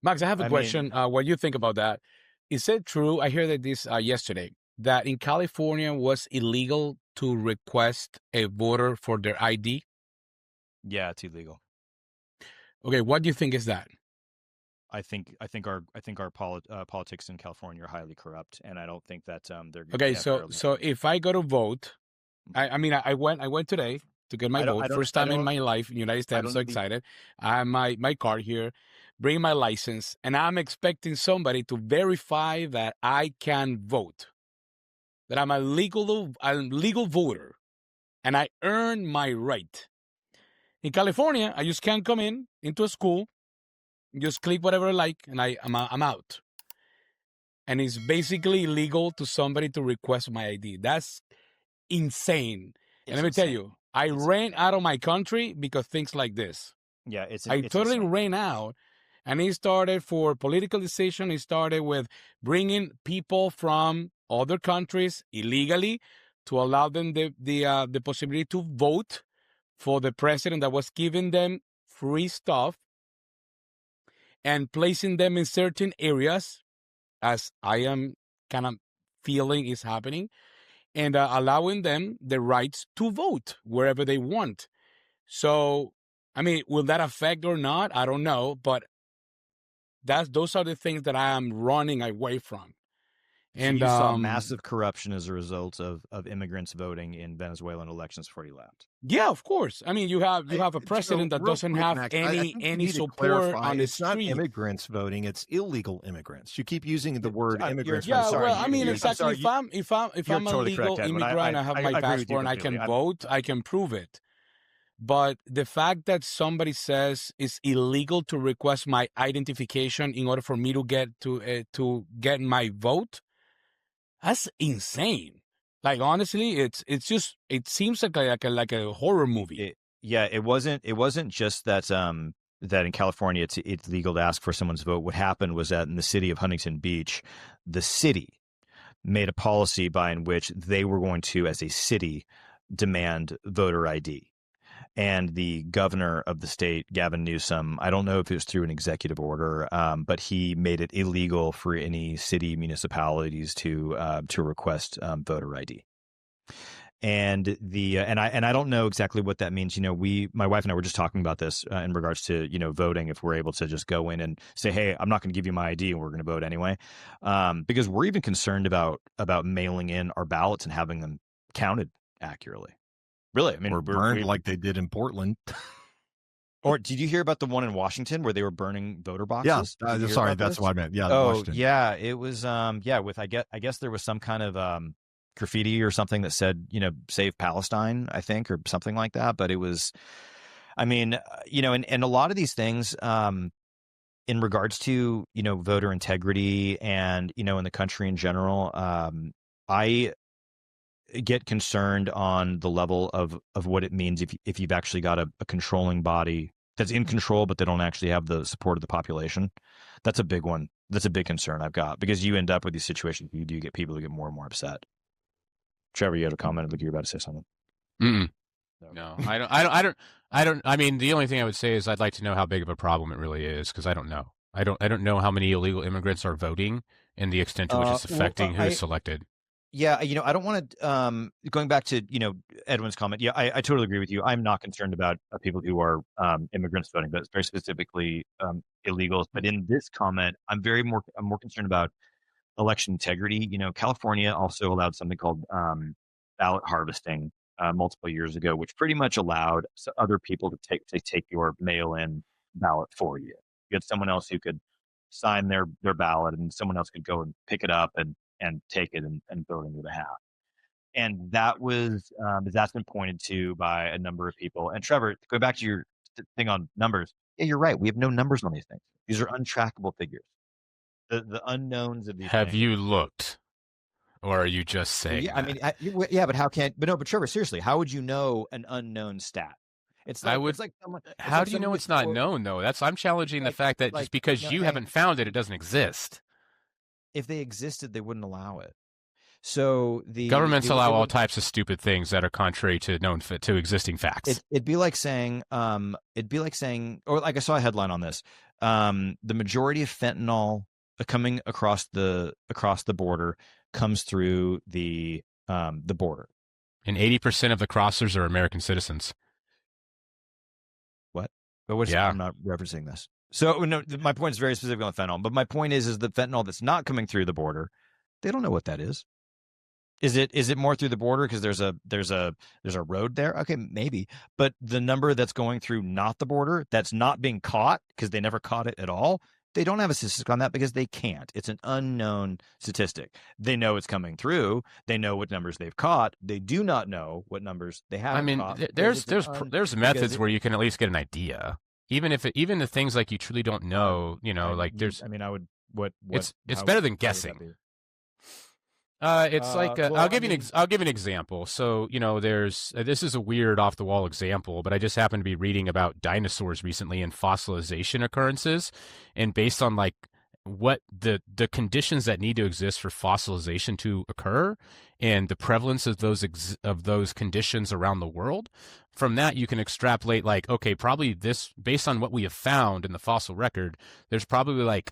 Max, I have a I mean, question. What do you think about that? Is it true? I heard that this yesterday that in California was illegal to request a voter for their ID. yeah, it's illegal. Okay, what do you think is that? I think our politics in California are highly corrupt, and I don't think that they Okay, have so fairly so handled it. if I go to vote, Mhm. I went today to get my I vote. don't First I time in don't my life in the United States. I I'm don't so know the excited. I have my card here, bring my license, and I'm expecting somebody to verify that I can vote, that I'm a legal voter, and I earn my right. In California, I just can't come into a school, just click whatever I like, and I'm out. And it's basically illegal to somebody to request my ID. That's insane. And it's let me tell insane. you, I It's ran out of my country because things like this. yeah, I it's totally insane. ran out. And it started for political decision. It started with bringing people from other countries illegally to allow them the possibility to vote for the president that was giving them free stuff and placing them in certain areas, as I am kind of feeling is happening, and allowing them the rights to vote wherever they want. So, I mean, will that affect or not? I don't know, but those are the things that I am running away from. So And you saw massive corruption as a result of immigrants voting in Venezuelan elections before you left. yeah, of course. I mean, you have a So president that real doesn't quick, have Max, I any think you any need to support clarify. on the It's not street. immigrants voting; it's illegal immigrants. You keep using the word You're immigrants for the Yeah, sake sorry. well, of I mean, I'm exactly. confusion. sorry. If I'm a Totally correct, legal Edwin. immigrant, I have I my agree with you passport and I completely. can vote, I can prove it. But the fact that somebody says it's illegal to request my identification in order for me to get my vote, that's insane. Like honestly, it seems like a horror movie. Yeah, it wasn't just that that in California it's legal to ask for someone's vote. What happened was that in the city of Huntington Beach, the city made a policy by in which they were going to, as a city, demand voter ID. And the governor of the state, Gavin Newsom, I don't know if it was through an executive order, but he made it illegal for any city municipalities to request voter ID. And I don't know exactly what that means. My wife and I were just talking about this in regards to voting. If we're able to just go in and say, hey, I'm not going to give you my ID, and we're going to vote anyway, because we're even concerned about mailing in our ballots and having them counted accurately. Really, I mean, Or burned like they did in Portland. Or did you hear about the one in Washington where they were burning voter Yeah, boxes? Did you hear sorry, about that's this? what I meant. Yeah, Oh, Washington. yeah, it was with I guess there was some kind of graffiti or something that said, save Palestine, I think, or something like that, but it was I mean, and a lot of these things in regards to, voter integrity and, in the country in general, I get concerned on the level of what it means if you've actually got a controlling body that's in control, but they don't actually have the support of the population. That's a big one. That's a big concern I've got, because you end up with these situations. You do get people who get more and more upset. Trevor, you had a comment. Like you were about to say something. Mm-mm. Okay. No, I don't. I don't. I don't. I don't. I mean, the only thing I would say is I'd like to know how big of a problem it really is, because I don't know. I don't. I don't know how many illegal immigrants are voting and the extent to which it's Well, affecting who is selected. yeah, I don't want to, going back to, Edwin's comment. Yeah, I totally agree with you. I'm not concerned about people who are immigrants voting, but very specifically illegals. But in this comment, I'm more concerned about election integrity. California also allowed something called ballot harvesting multiple years ago, which pretty much allowed other people to take your mail-in ballot for you. You had someone else who could sign their ballot, and someone else could go and pick it up and take it and vote on your behalf. And that's been pointed to by a number of people. And Trevor, going back to your thing on numbers, yeah, you're right. We have no numbers on these things. These are untrackable figures. The unknowns of these Have things. you looked, or are you just Well, saying yeah, I that? mean, yeah, but how can? But no, but Trevor, seriously, how would you know an unknown stat? It's I like would. it's like someone. It's How like do you someone know gets it's not quote known though? I'm challenging the fact that just like because no, you hey, haven't found it, it doesn't exist. if they existed, they wouldn't allow it. So Governments it allow all would, types of stupid things that are contrary to to existing facts. it'd be like saying, or like I saw a headline on this. The majority of fentanyl coming across the border comes through the border. And 80% of the crossers are American citizens. What? But what's, Yeah. I'm not referencing this. So no, my point is very specific on fentanyl. But my point is the fentanyl that's not coming through the border, they don't know what that is. Is it more through the border because there's a road there? Okay, maybe. But the number that's going through not the border, that's not being caught because they never caught it at all, they don't have a statistic on that because they can't. It's an unknown statistic. They know it's coming through. They know what numbers they've caught. They do not know what numbers they haven't caught. There's methods where you can at least get an idea. Even the things like you truly don't know, there's. I mean, I would. What? It's better than guessing. It's like I'll give you an example. So this is a weird off the wall example, but I just happened to be reading about dinosaurs recently and fossilization occurrences, and based on like what the conditions that need to exist for fossilization to occur and the prevalence of those conditions around the world. From that, you can extrapolate like, okay, probably this based on what we have found in the fossil record, there's probably like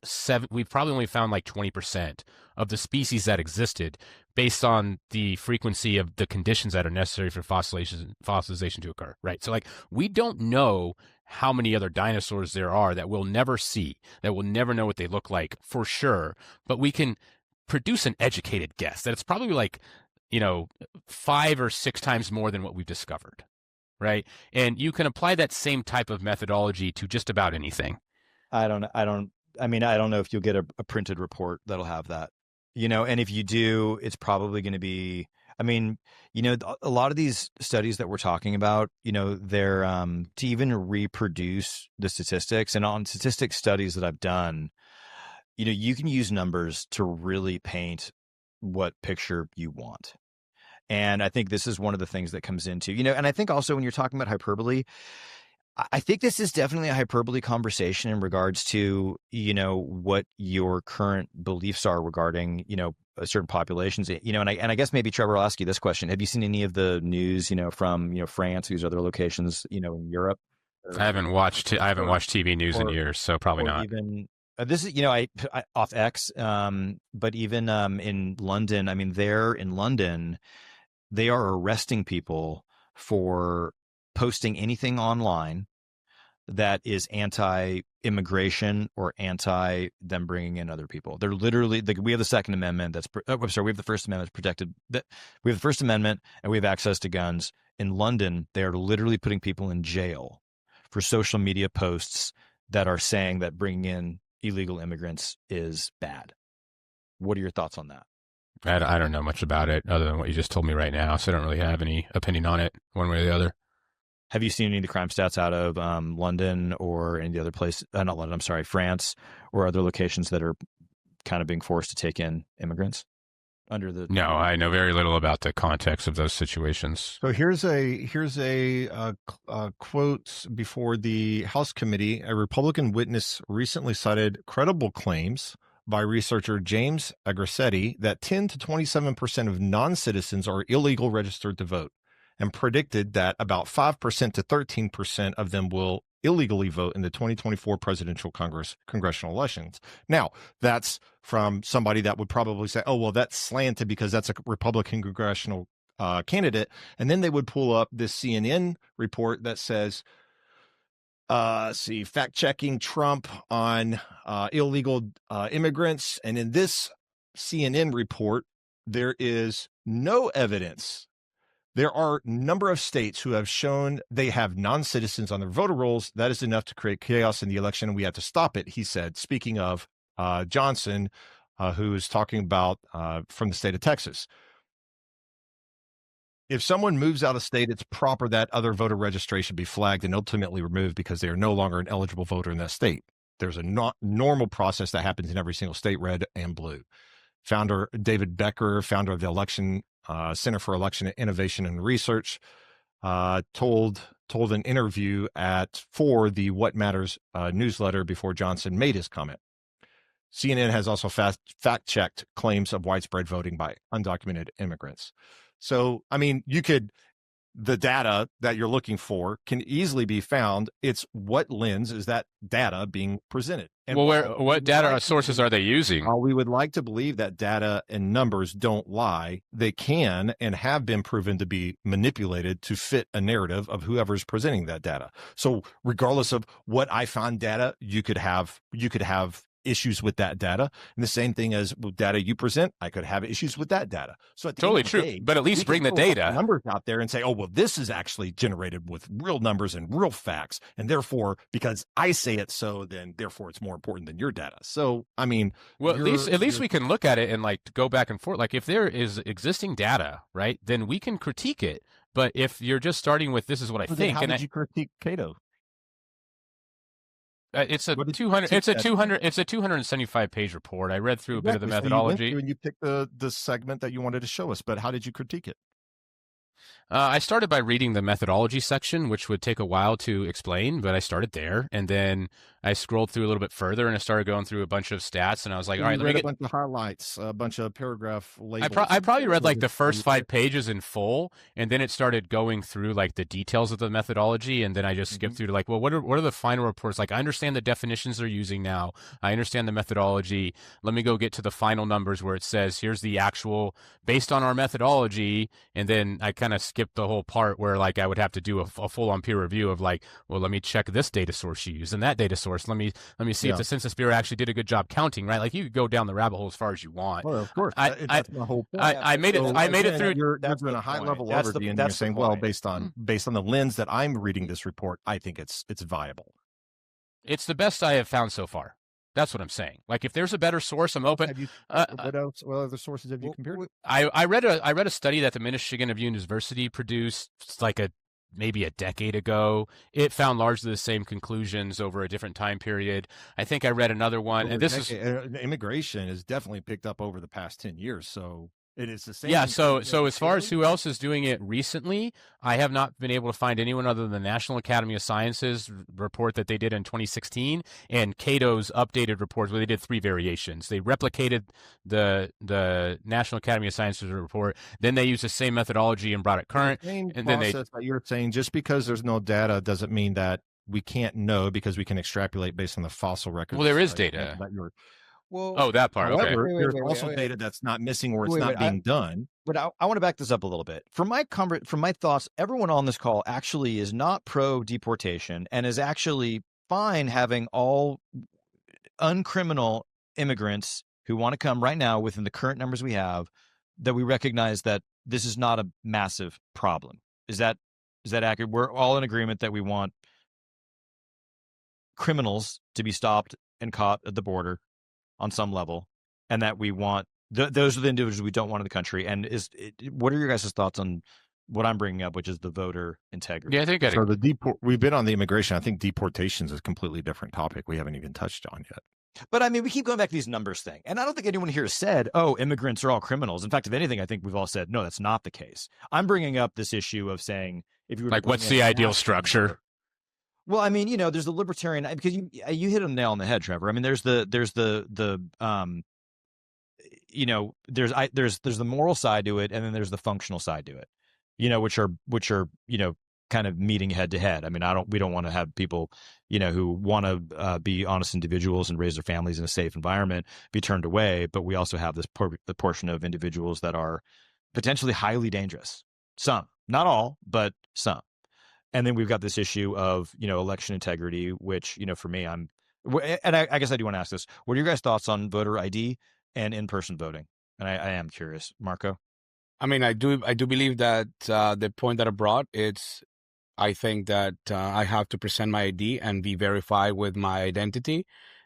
we've probably only found like 20% of the species that existed based on the frequency of the conditions that are necessary for fossilization to occur, right? So like we don't know how many other dinosaurs there are that we'll never see, that we'll never know what they look like for sure, but we can produce an educated guess that it's probably like, 5 or 6 times more than what we've discovered, right? And you can apply that same type of methodology to just about anything. I don't know if you'll get a printed report that'll have that, and if you do, it's probably going to be, a lot of these studies that we're talking about, they're to even reproduce the statistics, and on statistic studies that I've done, you can use numbers to really paint what picture you want. And I think this is one of the things that comes into, and I think also when you're talking about hyperbole, I think this is definitely a hyperbole conversation in regards to, what your current beliefs are regarding, certain populations, and I guess maybe Trevor, I'll ask you this question. Have you seen any of the news, from, France, these other locations, in Europe? I haven't watched TV news in years, so probably not. Even this is, I off X, but even in London, there in London, they are arresting people for posting anything online that is anti-immigration or anti them bringing in other people. They're literally we have the Second Amendment. We have the First Amendment protected. We have the First Amendment and we have access to guns. In London, they are literally putting people in jail for social media posts that are saying that bringing in illegal immigrants is bad. What are your thoughts on that? I don't know much about it other than what you just told me right now, so I don't really have any opinion on it one way or the other. Have you seen any of the crime stats out of London or any of the other place? Not London, I'm sorry, France or other locations that are kind of being forced to take in immigrants? No, I know very little about the context of those situations. So here's a quote before the House committee. A Republican witness recently cited credible claims by researcher James Agrassetti that 10 to 27% of non-citizens are illegal registered to vote, and predicted that about 5% to 13% of them will illegally vote in the 2024 presidential congressional elections. Now, that's from somebody that would probably say, oh, well, that's slanted because that's a Republican congressional candidate. And then they would pull up this CNN report that says, fact-checking Trump on illegal immigrants. And in this CNN report, there is no evidence. There are a number of states who have shown they have non-citizens on their voter rolls. That is enough to create chaos in the election, and we have to stop it, he said, speaking of Johnson, who is talking about from the state of Texas. If someone moves out of state, it's proper that other voter registration be flagged and ultimately removed because they are no longer an eligible voter in that state. There's a normal process that happens in every single state, red and blue. Founder David Becker, founder of the Center for Election Innovation and Research, told an interview for the What Matters newsletter before Johnson made his comment. CNN has also fact-checked claims of widespread voting by undocumented immigrants. So, I mean, the data that you're looking for can easily be found. It's what lens is that data being presented? And what data sources are they using? While we would like to believe that data and numbers don't lie, they can and have been proven to be manipulated to fit a narrative of whoever's presenting that data. So regardless of what I find data, you could have issues with that data. And the same thing as with data you present, I could have issues with that data. So totally true, day, but at least bring the data numbers out there and say, oh, well, this is actually generated with real numbers and real facts. And therefore, because I say it so, then therefore it's more important than your data. So, I mean, well, at least we can look at it and like go back and forth. Like if there is existing data, right, then we can critique it. But if you're just starting with, this is what I think. How did you critique Cato? It's a 275 page report. I read through a bit of the methodology. And you picked the segment that you wanted to show us, but how did you critique it? I started by reading the methodology section, which would take a while to explain, but I started there, and then I scrolled through a little bit further, and I started going through a bunch of stats, and I was like, all right, let me get a bunch of highlights, a bunch of paragraph labels. I probably read like the first 5 pages in full, and then it started going through like the details of the methodology, and then I just skipped through to like, well, what are the final reports? Like, I understand the definitions they're using now. I understand the methodology. Let me go get to the final numbers where it says, here's the actual, based on our methodology, and then I kind of skipped the whole part where like I would have to do a full-on peer review of like, well, let me check this data source you use and that data source. Let me see if the Census Bureau actually did a good job counting, right? Like you could go down the rabbit hole as far as you want. Well, of course, that's my whole point. I made it through. You're doing a high level overview, and you're saying, well, based on the lens that I'm reading this report, I think it's viable. It's the best I have found so far. That's what I'm saying. Like, if there's a better source, I'm open. What else? What other sources have you compared? I read a study that the Michigan University produced like maybe a decade ago. It found largely the same conclusions over a different time period. I think I read another one, and this is immigration has definitely picked up over the past 10 years. So it is the same. Yeah. So as far as who else is doing it recently, I have not been able to find anyone other than the National Academy of Sciences report that they did in 2016 and Cato's updated reports where they did 3 variations. They replicated the National Academy of Sciences report. Then they used the same methodology and brought it current. And then you're saying just because there's no data doesn't mean that we can't know because we can extrapolate based on the fossil records. Well, there is data. Well, that part. However, Okay. there's also data that's not missing or it's not being done. But I want to back this up a little bit. From my thoughts, everyone on this call actually is not pro deportation and is actually fine having all uncriminal immigrants who want to come right now within the current numbers we have, that we recognize that this is not a massive problem. Is that accurate? We're all in agreement that we want criminals to be stopped and caught at the border on some level, and that we want those are the individuals we don't want in the country. And what are your guys' thoughts on what I'm bringing up, which is the voter integrity? Yeah, I think we've been on the immigration. I think deportations is a completely different topic we haven't even touched on yet. But I mean, we keep going back to these numbers thing, and I don't think anyone here has said, "Oh, immigrants are all criminals." In fact, if anything, I think we've all said, "No, that's not the case." I'm bringing up this issue of saying, if you were like, what's the ideal structure? Well, I mean, there's the libertarian, because you hit a nail on the head, Trevor. I mean, there's the moral side to it, and then there's the functional side to it, which are kind of meeting head to head. I mean, we don't want to have people, who want to be honest individuals and raise their families in a safe environment be turned away, but we also have this portion of individuals that are potentially highly dangerous. Some, not all, but some. And then we've got this issue of, election integrity, which, for me, I guess I do want to ask this. What are your guys' thoughts on voter ID and in-person voting? And I am curious, Marco. I mean, I do believe that the point that I brought, I think that I have to present my ID and be verified with my identity,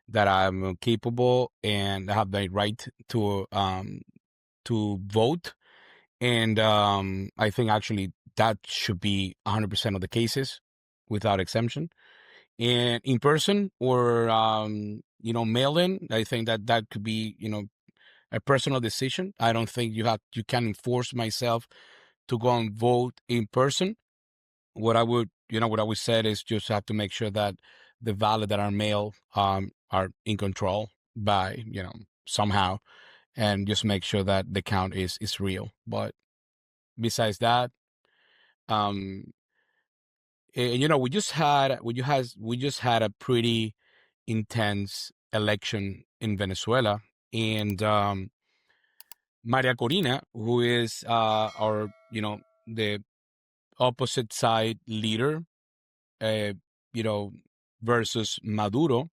that I'm capable and have the right to vote. And I think actually that should be 100% of the cases without exemption. And in person or, mail-in, I think that could be, a personal decision. I don't think you can enforce myself to go and vote in person. What I would say is just have to make sure that the ballot that are mailed are in control by, somehow, and just make sure that the count is real. But besides that, um, we just had a pretty intense election in Venezuela, and Maria Corina, who is our the opposite side leader, uh, versus Maduro.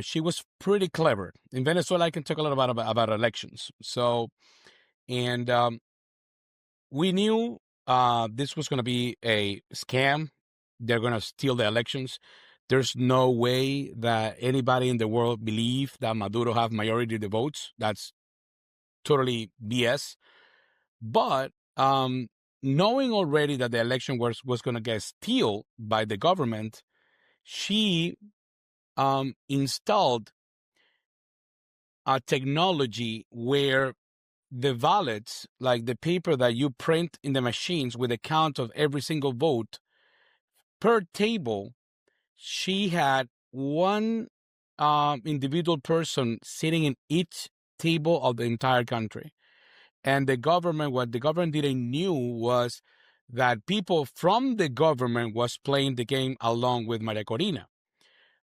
She was pretty clever. In Venezuela, I can talk a lot about elections. So, and we knew this was going to be a scam. They're going to steal the elections. There's no way that anybody in the world believe that Maduro have majority of the votes. That's totally BS. But knowing already that the election was going to get steal by the government, she installed a technology where the ballots, like the paper that you print in the machines with a count of every single vote per table, she had one individual person sitting in each table of the entire country. And the government, what the government didn't knew was that people from the government was playing the game along with Maria Corina.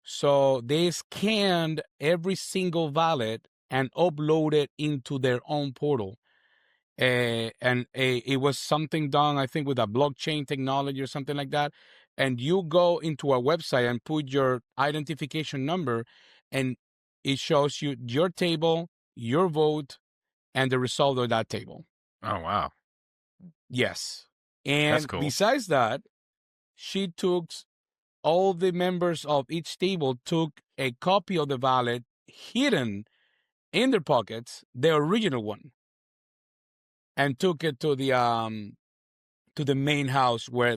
So they scanned every single ballot and uploaded into their own portal. It was something done, I think, with a blockchain technology or something like that. And you go into a website and put your identification number, and it shows you your table, your vote, and the result of that table. Oh, wow. Yes. That's And cool. besides that, she took all the members of each table took a copy of the ballot hidden in their pockets, the original one, and took it to the main house where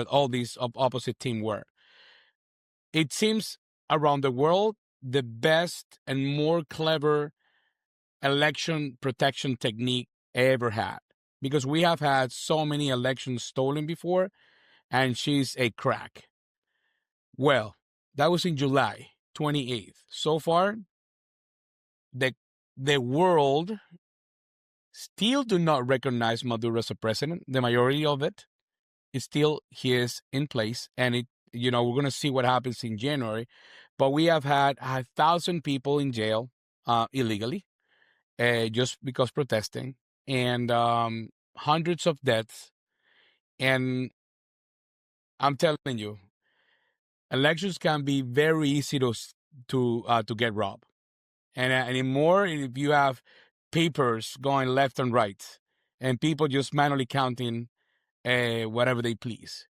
all these opposite team were. It seems around the world the best and more clever election protection technique ever had, because we have had so many elections stolen before, and she's a crack. Well, that was in July 28th. So far, the world still do not recognize Maduro as a president. The majority of it is still he is in place, and we're going to see what happens in January. But we have had 1,000 people in jail illegally, just because protesting, and hundreds of deaths. And I'm telling you, elections can be very easy to get robbed. And anymore, if you have papers going left and right, and people just manually counting whatever they please.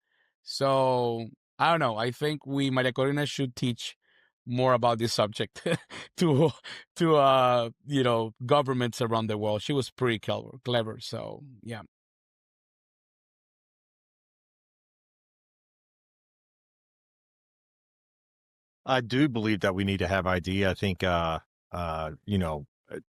So I don't know. I think Maria Corina, should teach more about this subject to governments around the world. She was pretty clever. So yeah. I do believe that we need to have ID. I think,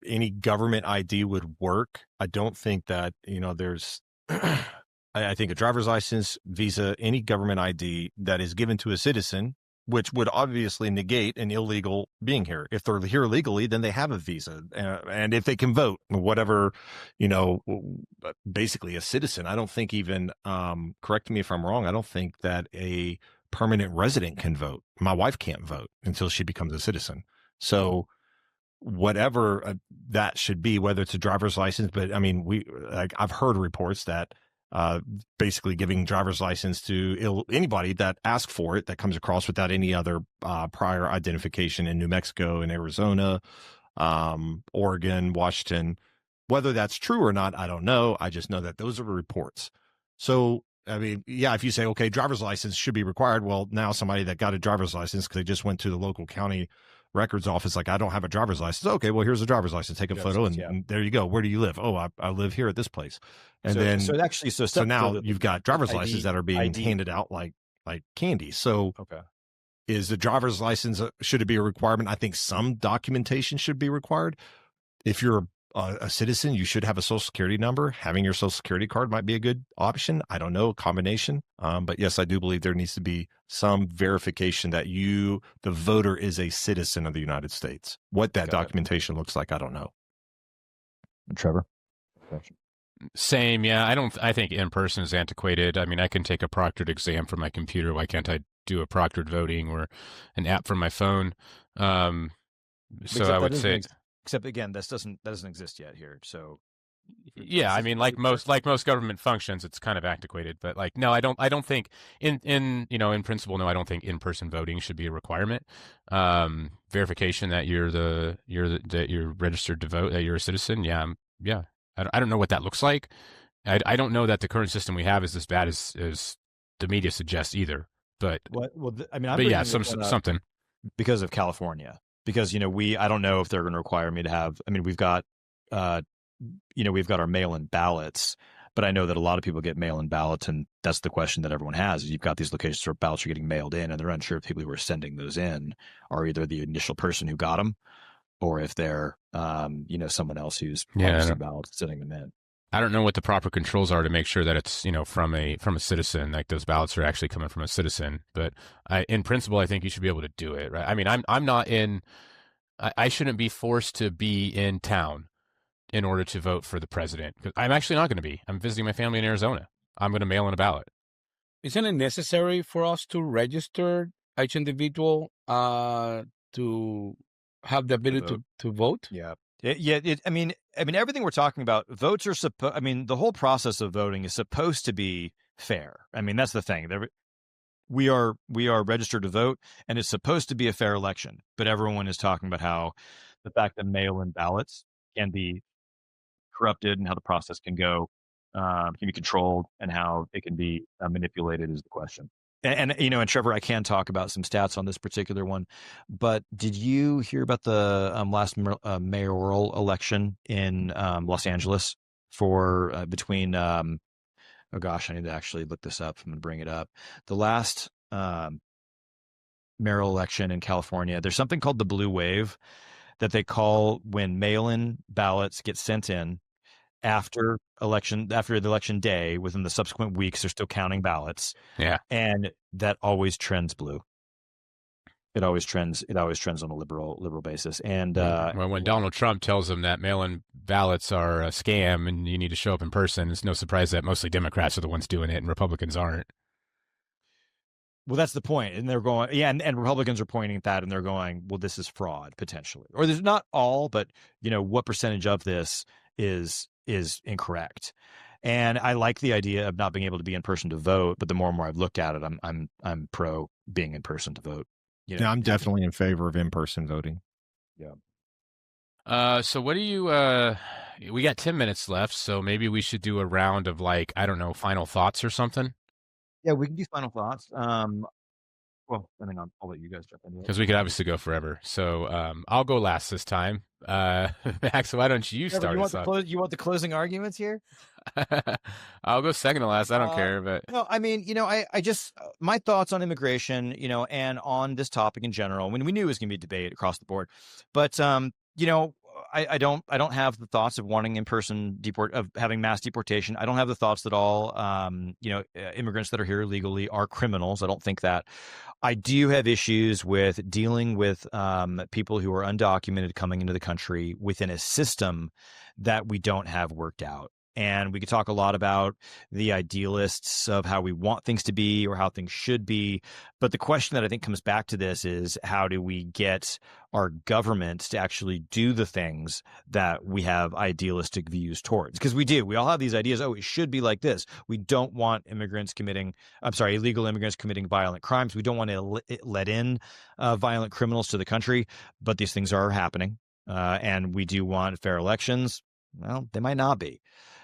any government ID would work. I don't think that, there's, I think a driver's license, visa, any government ID that is given to a citizen, which would obviously negate an illegal being here. If they're here legally, then they have a visa. And if they can vote, whatever, basically a citizen, I don't think even, correct me if I'm wrong, I don't think that a permanent resident can vote. My wife can't vote until she becomes a citizen. So whatever that should be, whether it's a driver's license, but I mean, I've heard reports that basically giving driver's license to anybody that asks for it, that comes across without any other prior identification in New Mexico and Arizona, Oregon, Washington. Whether that's true or not, I don't know. I just know that those are reports. So I mean, yeah, if you say, okay, driver's license should be required. Well, now somebody that got a driver's license because they just went to the local county records office, like, I don't have a driver's license. Okay, well, here's a driver's license. Take a photo, and there you go. Where do you live? Oh, I live here at this place. And so now you've got driver's licenses that are being handed out like candy. So is the driver's license, should it be a requirement? I think some documentation should be required. If you're a citizen, you should have a social security number. Having your social security card might be a good option. I don't know, a combination. But yes, I do believe there needs to be some verification that the voter, is a citizen of the United States. What that documentation looks like, I don't know. Trevor? Same, yeah. I think in person is antiquated. I mean, I can take a proctored exam from my computer. Why can't I do a proctored voting or an app from my phone? So I would say, except again, that doesn't exist yet here. So yeah, I mean, like most government functions, it's kind of antiquated. But like, no, I don't think in principle, no, I don't think in-person voting should be a requirement. Verification that that you're registered to vote, that you're a citizen. Yeah. I don't know what that looks like. I don't know that the current system we have is as bad as the media suggests either. But something because of California. Because I don't know if they're going to require me to have. I mean, we've got our mail-in ballots, but I know that a lot of people get mail-in ballots, and that's the question that everyone has. Is you've got these locations where ballots are getting mailed in, and they're unsure if people who are sending those in are either the initial person who got them, or if they're someone else who's harvesting ballots sending them in. I don't know what the proper controls are to make sure that it's from a citizen, like those ballots are actually coming from a citizen. But in principle, I think you should be able to do it, right? I mean, I'm not in. I shouldn't be forced to be in town in order to vote for the president, because I'm actually not going to be. I'm visiting my family in Arizona. I'm going to mail in a ballot. Isn't it necessary for us to register each individual to have the ability to vote? Yeah. I mean, everything we're talking about, votes are the whole process of voting is supposed to be fair. I mean, that's the thing. We are registered to vote, and it's supposed to be a fair election. But everyone is talking about how the fact that mail-in ballots can be corrupted and how the process can be controlled, and how it can be manipulated is the question. And Trevor, I can talk about some stats on this particular one, but did you hear about the last mayoral election in Los Angeles for between oh gosh, I need to actually look this up. I'm going to bring it up. The last mayoral election in California, there's something called the blue wave that they call when mail-in ballots get sent in after the election day. Within the subsequent weeks, they're still counting ballots. Yeah. And that always trends blue. It always trends on a liberal basis. And well, when Donald Trump tells them that mail-in ballots are a scam and you need to show up in person, it's no surprise that mostly Democrats are the ones doing it and Republicans aren't. Well, that's the point. And they're going, yeah, and Republicans are pointing at that, and they're going, well, this is fraud potentially. Or there's not all, but what percentage of this is incorrect. And I like the idea of not being able to be in person to vote, but the more and more I've looked at it, I'm pro being in person to vote. Yeah, I'm definitely in favor of in-person voting. Yeah. So what do you? We got 10 minutes left, so maybe we should do a round of final thoughts or something. Yeah, we can do final thoughts. Well, depending on, I'll let you guys jump in. Because we could obviously go forever. So I'll go last this time. Max, why don't you start us off? You want the closing arguments here? I'll go second to last. I don't care. But no, I mean, I just my thoughts on immigration, and on this topic in general. When we knew it was going to be a debate across the board, but I don't have the thoughts of wanting in-person of having mass deportation. I don't have the thoughts that all immigrants that are here illegally are criminals. I don't think that. I do have issues with dealing with people who are undocumented coming into the country within a system that we don't have worked out. And we could talk a lot about the idealists of how we want things to be or how things should be. But the question that I think comes back to this is, how do we get our government to actually do the things that we have idealistic views towards? Because we do. We all have these ideas. Oh, it should be like this. We don't want illegal immigrants committing violent crimes. We don't want to let in violent criminals to the country. But these things are happening. And we do want fair elections. Well, they might not be.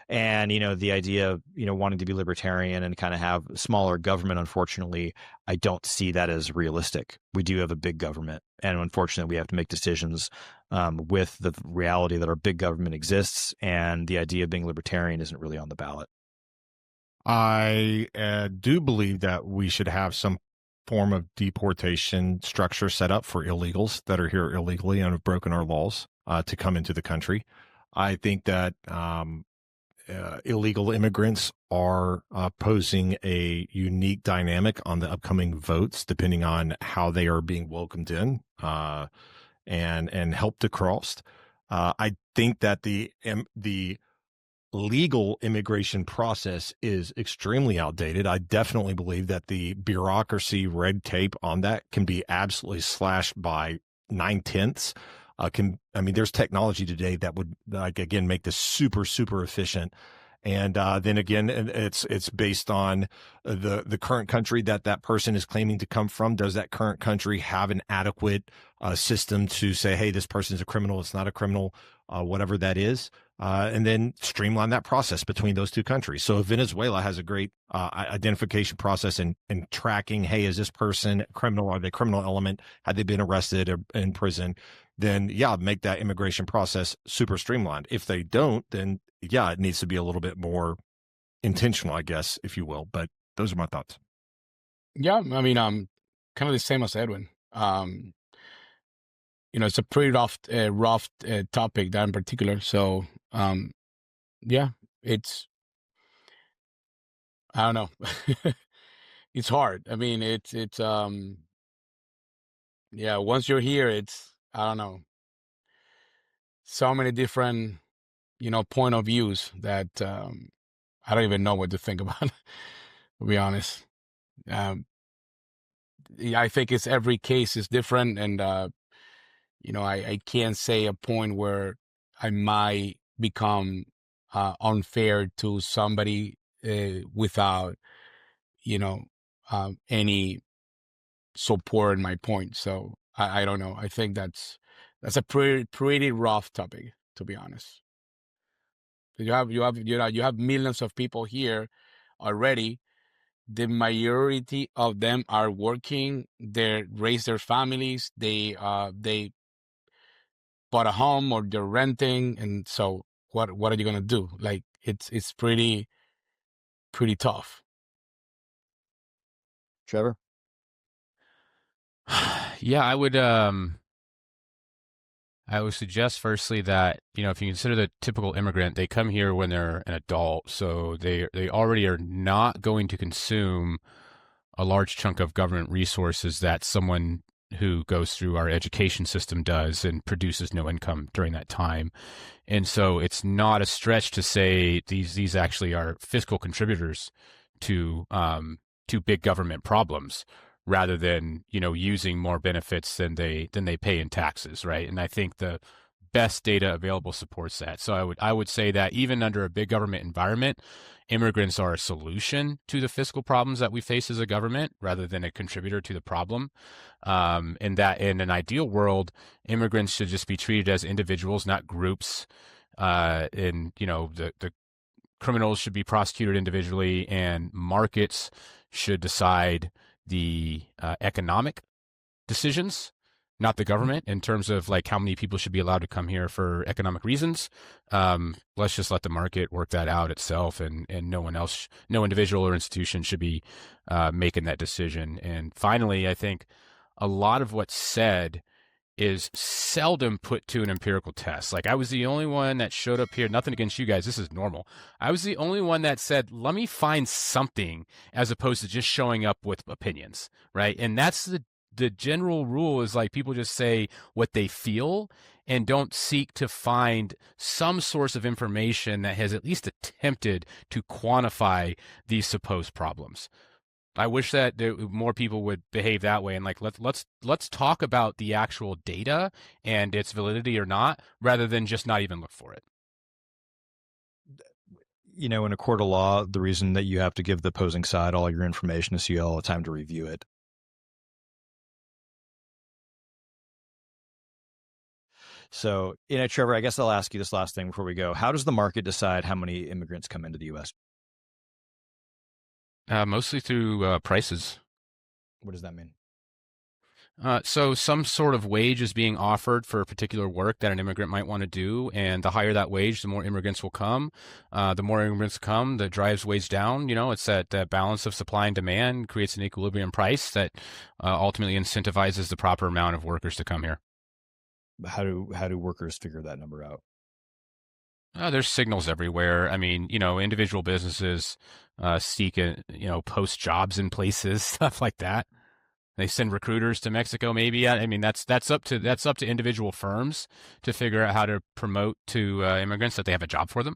And, the idea of, wanting to be libertarian and kind of have smaller government, unfortunately, I don't see that as realistic. We do have a big government. And unfortunately, we have to make decisions with the reality that our big government exists. And the idea of being libertarian isn't really on the ballot. I do believe that we should have some form of deportation structure set up for illegals that are here illegally and have broken our laws to come into the country. I think that illegal immigrants are posing a unique dynamic on the upcoming votes, depending on how they are being welcomed in and helped across. I think that the legal immigration process is extremely outdated. I definitely believe that the bureaucracy, red tape on that can be absolutely slashed by 9/10. There's technology today that would, like, again, make this super, super efficient. And then again, it's based on the current country that person is claiming to come from. Does that current country have an adequate system to say, hey, this person is a criminal, it's not a criminal, whatever that is? And then streamline that process between those two countries. So if Venezuela has a great identification process and tracking, hey, is this person criminal? Are they criminal element? Had they been arrested or in prison? Then, yeah, make that immigration process super streamlined. If they don't, then, yeah, it needs to be a little bit more intentional, I guess, if you will. But those are my thoughts. Yeah, I mean, kind of the same as Edwin. It's a pretty rough topic, that in particular. So, yeah, it's, I don't know. It's hard. I mean, yeah, once you're here, it's, I don't know, so many different, point of views that I don't even know what to think about, to be honest. I think it's every case is different, and I can't say a point where I might become unfair to somebody without any support in my point. So I don't know. I think that's a pretty rough topic, to be honest. You have millions of people here already. The majority of them are working. They raise their families. They bought a home or they're renting, and so what are you gonna do? Like, it's pretty tough. Trevor? Yeah, I would suggest firstly that, if you consider the typical immigrant, they come here when they're an adult, so they already are not going to consume a large chunk of government resources that someone who goes through our education system does and produces no income during that time. And so it's not a stretch to say these actually are fiscal contributors to big government problems, rather than using more benefits than they pay in taxes, right? And I think the best data available supports that. So I would say that even under a big government environment, immigrants are a solution to the fiscal problems that we face as a government, rather than a contributor to the problem. And that in an ideal world, immigrants should just be treated as individuals, not groups. And the criminals should be prosecuted individually, and markets should decide the economic decisions, not the government, in terms of like how many people should be allowed to come here for economic reasons. Let's just let the market work that out itself, and no individual or institution should be making that decision. And finally, I think a lot of what's said is seldom put to an empirical test. Like, I was the only one that showed up here. Nothing against you guys. This is normal. I was the only one that said, let me find something, as opposed to just showing up with opinions, right? And that's the general rule, is like people just say what they feel and don't seek to find some source of information that has at least attempted to quantify these supposed problems. I wish that more people would behave that way, and like let's talk about the actual data and its validity or not, rather than just not even look for it. In a court of law, the reason that you have to give the opposing side all your information is so you all have time to review it. So, Trevor, I guess I'll ask you this last thing before we go. How does the market decide how many immigrants come into the U.S.? Mostly through prices. What does that mean? So some sort of wage is being offered for a particular work that an immigrant might want to do, and the higher that wage, the more immigrants will come. The more immigrants come, that drives wage down. It's that balance of supply and demand creates an equilibrium price that ultimately incentivizes the proper amount of workers to come here. How do workers figure that number out? There's signals everywhere. I mean, individual businesses seek, post jobs in places, stuff like that. They send recruiters to Mexico, maybe. I mean, that's up to individual firms to figure out how to promote to immigrants that they have a job for them.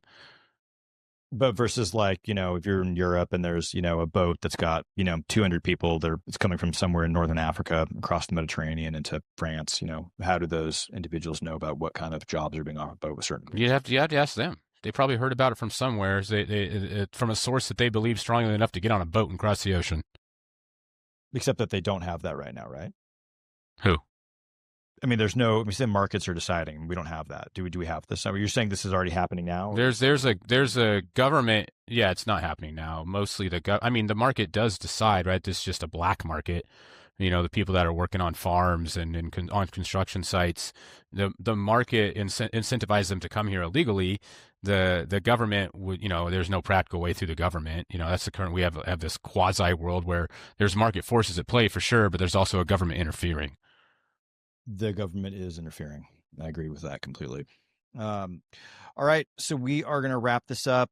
But versus like, if you're in Europe and there's, a boat that's got, 200 people, it's coming from somewhere in Northern Africa across the Mediterranean into France, how do those individuals know about what kind of jobs are being offered boat with certain people? You have to ask them. They probably heard about it from somewhere, from a source that they believe strongly enough to get on a boat and cross the ocean. Except that they don't have that right now, right? Who? I mean, we say markets are deciding. We don't have that. Do we have this? So you're saying this is already happening now? There's a government. Yeah, it's not happening now. Mostly the market does decide, right? This is just a black market. The people that are working on farms and on construction sites, the market incentivizes them to come here illegally. The government would, there's no practical way through the government. That's the current. We have this quasi world where there's market forces at play for sure, but there's also a government interfering. The government is interfering. I agree with that completely. All right, so we are going to wrap this up.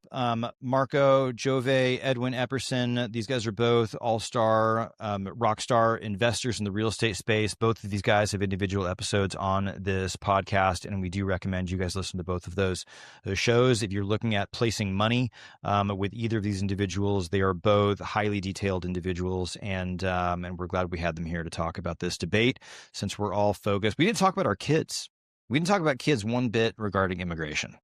Marco Jove, Edwin Epperson, these guys are both all-star, rock star investors in the real estate space. Both of these guys have individual episodes on this podcast, and we do recommend you guys listen to both of those shows. If you're looking at placing money with either of these individuals, they are both highly detailed individuals, and we're glad we had them here to talk about this debate since we're all focused. We didn't talk about our kids. We didn't talk about kids one bit regarding immigration.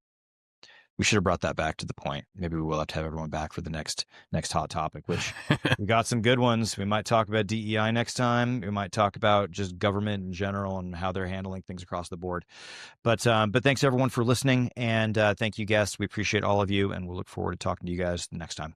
We should have brought that back to the point. Maybe we will have to have everyone back for the next hot topic, which we got some good ones. We might talk about DEI next time. We might talk about just government in general and how they're handling things across the board. But thanks everyone for listening, and thank you guests. We appreciate all of you, and we'll look forward to talking to you guys next time.